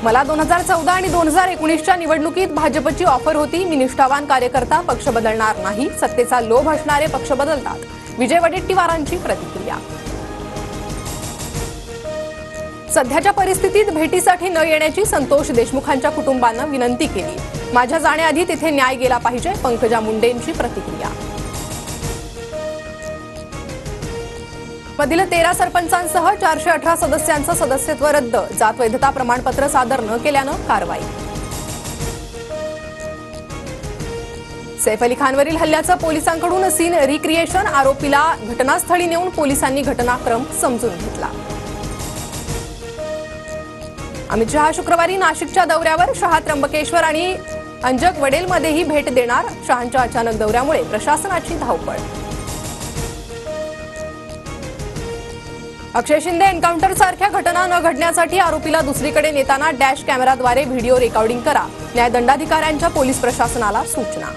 मला 2014 आणि 2019च्या निवडणुकीत भाजपची ऑफर होती. मी निष्ठावान कार्यकर्ता, पक्ष बदलणार नाही. सत्तेचा लोभ असणारे पक्ष बदलतात. विजय वडेट्टीवारांची प्रतिक्रिया. सध्याच्या परिस्थितीत भेटीसाठी न येण्याची संतोष देशमुखांच्या कुटुंबानं विनंती केली. माझ्या जाण्याआधी तिथे न्याय गेला पाहिजे. पंकजा मुंडेंची प्रतिक्रिया. मधील 13 सरपंचांसह 418 सदस्यांचं सदस्यत्व रद्द. जात वैधता प्रमाणपत्र सादर न केल्यानं कारवाई. सैफ अली खानवरील हल्ल्याचं पोलिसांकडून सीन रिक्रिएशन. आरोपीला घटनास्थळी नेऊन पोलिसांनी घटनाक्रम समजून घेतला. अमित शहा शुक्रवारी नाशिकच्या दौऱ्यावर. शहा त्र्यंबकेश्वर आणि अंजक वडेलमध्येही भेट देणार. शहांच्या अचानक दौऱ्यामुळे प्रशासनाची धावपळ. अक्षय शिंदे एन्काउंटर सारख्या घटना न घडण्यासाठी आरोपीला दुसरीकडे नेताना डॅश कॅमेराद्वारे व्हिडिओ रेकॉर्डिंग करा. न्यायदंडाधिकाऱ्यांच्या पोलीस प्रशासनाला सूचना.